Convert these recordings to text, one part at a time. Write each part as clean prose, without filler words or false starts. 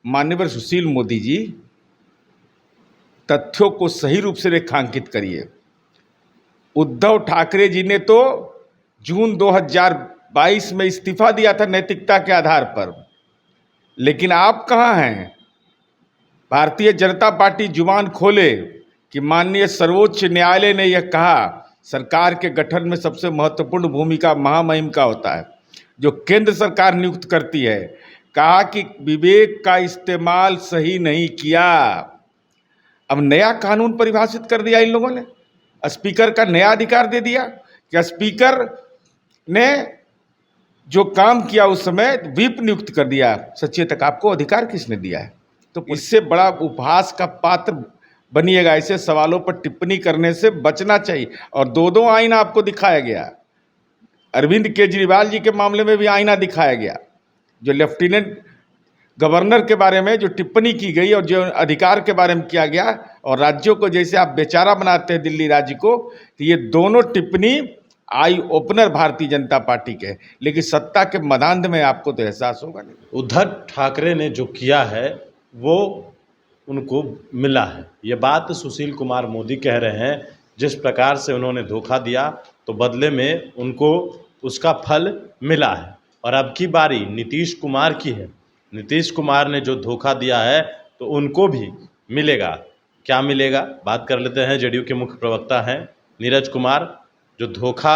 माननीय सुशील मोदी जी, तथ्यों को सही रूप से रेखांकित करिए। उद्धव ठाकरे जी ने तो जून 2022 में इस्तीफा दिया था नैतिकता के आधार पर, लेकिन आप कहाँ हैं? भारतीय जनता पार्टी जुबान खोले कि माननीय सर्वोच्च न्यायालय ने यह कहा सरकार के गठन में सबसे महत्वपूर्ण भूमिका महामहिम का होता है, जो केंद्र सरकार नियुक्त करती है। कहा कि विवेक का इस्तेमाल सही नहीं किया। अब नया कानून परिभाषित कर दिया इन लोगों ने, स्पीकर का नया अधिकार दे दिया कि स्पीकर ने जो काम किया उस समय व्हिप नियुक्त कर दिया। सचेतक आपको अधिकार किसने दिया है? तो इससे बड़ा उपहास का पात्र बनिएगा। ऐसे सवालों पर टिप्पणी करने से बचना चाहिए। और दो आईना आपको दिखाया गया। अरविंद केजरीवाल जी के मामले में भी आईना दिखाया गया, जो लेफ्टिनेंट गवर्नर के बारे में जो टिप्पणी की गई और जो अधिकार के बारे में किया गया, और राज्यों को जैसे आप बेचारा बनाते हैं दिल्ली राज्य को, तो ये दोनों टिप्पणी eye opener Bharatiya Janata party के। लेकिन सत्ता के मदांध में आपको तो एहसास होगा नहीं। उद्धव ठाकरे ने जो किया है वो उनको मिला है, ये बात सुशील कुमार मोदी कह रहे हैं। जिस प्रकार से उन्होंने धोखा दिया तो बदले में उनको उसका फल मिला है। और अब की बारी नीतीश कुमार की है। नीतीश कुमार ने जो धोखा दिया है तो उनको भी मिलेगा। क्या मिलेगा, बात कर लेते हैं। जेडीयू के मुख्य प्रवक्ता हैं नीरज कुमार। जो धोखा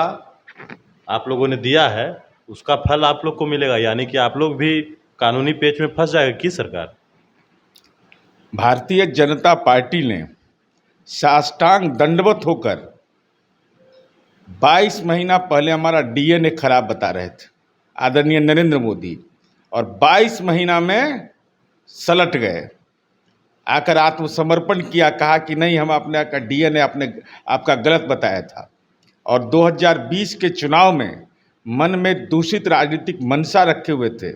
आप लोगों ने दिया है उसका फल आप लोग को मिलेगा, यानी कि आप लोग भी कानूनी पेच में फंस जाएगा की सरकार। भारतीय जनता पार्टी ने साष्टांग दंडवत होकर 22 महीना पहले हमारा डीएनए खराब बता रहे थे आदरणीय नरेंद्र मोदी, और 22 महीना में सलट गए, आकर आत्मसमर्पण किया, कहा कि नहीं हम अपने का डीएनए आपका गलत बताया था। और 2020 के चुनाव में मन में दूषित राजनीतिक मंशा रखे हुए थे,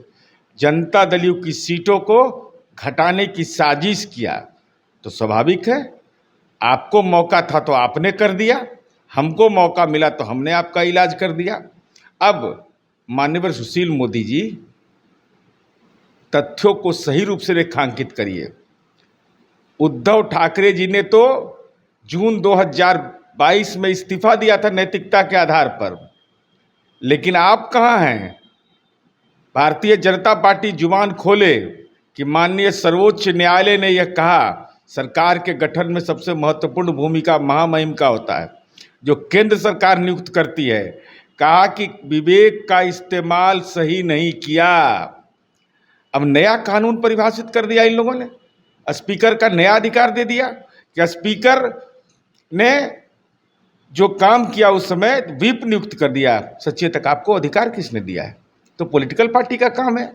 जनता दल की सीटों को घटाने की साजिश किया। तो स्वाभाविक है, आपको मौका था तो आपने कर दिया, हमको मौका मिला तो हमने आपका इलाज कर दिया। अब माननीय सुशील मोदी जी, तथ्यों को सही रूप से रेखांकित करिए। उद्धव ठाकरे जी ने तो जून 2022 में इस्तीफा दिया था नैतिकता के आधार पर, लेकिन आप कहाँ हैं? भारतीय जनता पार्टी जुबान खोले कि माननीय सर्वोच्च न्यायालय ने यह कहा सरकार के गठन में सबसे महत्वपूर्ण भूमिका महामहिम का होता है, जो केंद्र सरकार नियुक्त करती है। कहा कि विवेक का इस्तेमाल सही नहीं किया। अब नया कानून परिभाषित कर दिया इन लोगों ने, स्पीकर का नया अधिकार दे दिया कि स्पीकर ने जो काम किया उस समय व्हिप नियुक्त कर दिया। सचेतक आपको अधिकार किसने दिया है? तो पॉलिटिकल पार्टी का काम है।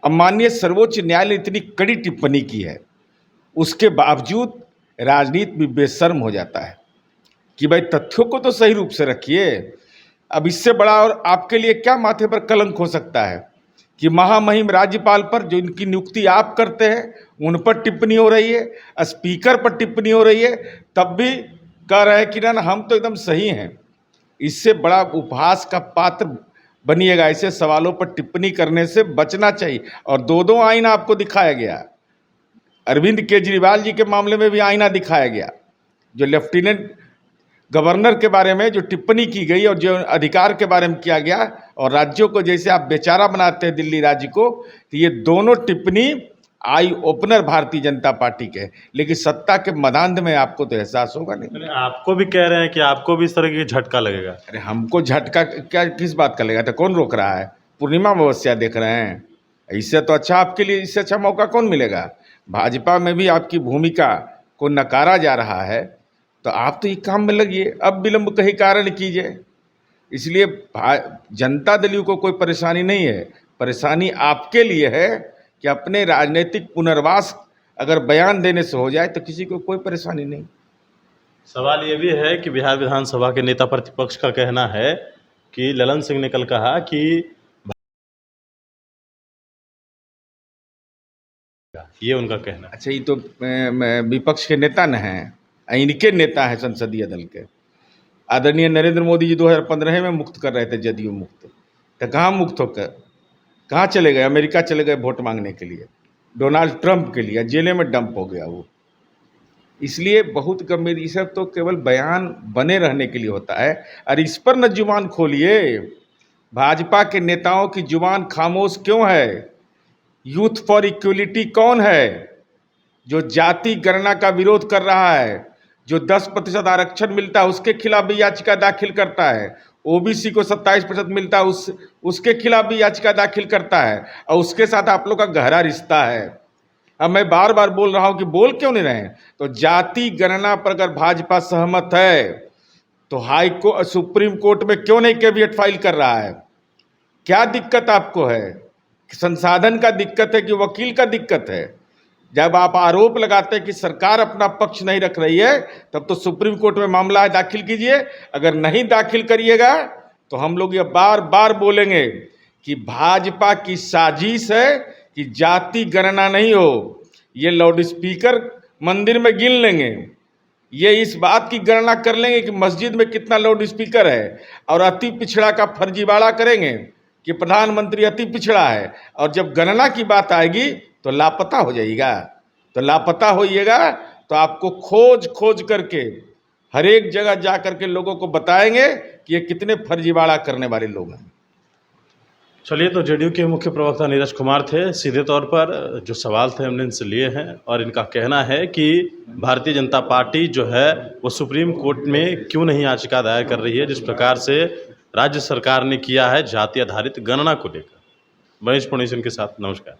अब माननीय सर्वोच्च न्यायालय ने इतनी कड़ी टिप्पणी की है, उसके बावजूद राजनीति भी बेशर्म हो जाता है कि भाई तथ्यों को तो सही रूप से रखिए। अब इससे बड़ा और आपके लिए क्या माथे पर कलंक हो सकता है कि महामहिम राज्यपाल पर, जो इनकी नियुक्ति आप करते हैं, उन पर टिप्पणी हो रही है, स्पीकर पर टिप्पणी हो रही है, तब भी कह रहे हैं कि ना हम तो एकदम सही हैं। इससे बड़ा उपहास का पात्र बनिएगा। ऐसे सवालों पर टिप्पणी करने से बचना चाहिए। और दो आईना आपको दिखाया गया। अरविंद केजरीवाल जी के मामले में भी आईना दिखाया गया, जो लेफ्टिनेंट गवर्नर के बारे में जो टिप्पणी की गई और जो अधिकार के बारे में किया गया, और राज्यों को जैसे आप बेचारा बनाते हैं दिल्ली राज्य को, तो ये दोनों टिप्पणी eye opener Bharatiya Janata party के। लेकिन सत्ता के मदांध में आपको तो एहसास होगा नहीं। आपको भी कह रहे हैं कि आपको भी इस तरह की झटका लगेगा। अरे हमको झटका क्या, किस बात का लगेगा? तो कौन रोक रहा है? पूर्णिमा अमावस्या देख रहे हैं, इससे तो अच्छा आपके लिए, इससे अच्छा मौका कौन मिलेगा? भाजपा में भी आपकी भूमिका को नकारा जा रहा है, तो आप तो ये काम में लगिए, अब विलंब कहीं कारण कीजिए। इसलिए जनता दल को कोई परेशानी नहीं है, परेशानी आपके लिए है कि अपने राजनीतिक पुनर्वास अगर बयान देने से हो जाए तो किसी को कोई परेशानी नहीं। सवाल ये भी है कि बिहार विधानसभा के नेता प्रतिपक्ष का कहना है कि ललन सिंह ने कल कहा कि ये उनका कहना। अच्छा, ये तो विपक्ष के नेता न हैं, इनके नेता हैं संसदीय दल के। आदरणीय नरेंद्र मोदी जी 2015 में मुक्त कर रहे थे जदयू मुक्त, तो कहाँ मुक्त होकर कहाँ चले गए? अमेरिका चले गए वोट मांगने के लिए। डोनाल्ड ट्रंप के लिए, जेले में डंप हो गया वो। इसलिए बहुत गंभीर, ये सब तो केवल बयान बने रहने के लिए होता है। और इस पर न जुबान खोलिए। भाजपा के नेताओं की जुबान खामोश क्यों है? यूथ फॉर इक्वलिटी कौन है जो जाति गणना का विरोध कर रहा है, जो 10% आरक्षण मिलता है उसके खिलाफ भी याचिका दाखिल करता है, ओबीसी को 27% मिलता है उसके खिलाफ भी याचिका दाखिल करता है, और उसके साथ आप लोग का गहरा रिश्ता है। अब मैं बार बार बोल रहा हूं कि बोल क्यों नहीं रहे? तो जाति गणना पर अगर भाजपा सहमत है तो सुप्रीम कोर्ट में क्यों नहीं कैविएट फाइल कर रहा है? क्या दिक्कत आपको है? संसाधन का दिक्कत है कि वकील का दिक्कत है? जब आप आरोप लगाते हैं कि सरकार अपना पक्ष नहीं रख रही है, तब तो सुप्रीम कोर्ट में मामला है, दाखिल कीजिए। अगर नहीं दाखिल करिएगा तो हम लोग ये बार बार बोलेंगे कि भाजपा की साजिश है कि जाति गणना नहीं हो। ये लाउड स्पीकर मंदिर में गिन लेंगे, ये इस बात की गणना कर लेंगे कि मस्जिद में कितना लाउड स्पीकर है, और अति पिछड़ा का फर्जीवाड़ा करेंगे कि प्रधानमंत्री अति पिछड़ा है, और जब गणना की बात आएगी तो लापता हो जाइएगा। तो लापता होइएगा तो आपको खोज खोज करके हर एक जगह जा करके लोगों को बताएंगे कि ये कितने फर्जीवाड़ा करने वाले लोग हैं। चलिए, तो जेडीयू के मुख्य प्रवक्ता नीरज कुमार थे। सीधे तौर पर जो सवाल थे हमने इनसे लिए हैं, और इनका कहना है कि भारतीय जनता पार्टी जो है वो सुप्रीम कोर्ट में क्यों नहीं याचिका दायर कर रही है, जिस प्रकार से राज्य सरकार ने किया है जाति आधारित गणना को लेकर। महेश पुणेशन के साथ, नमस्कार।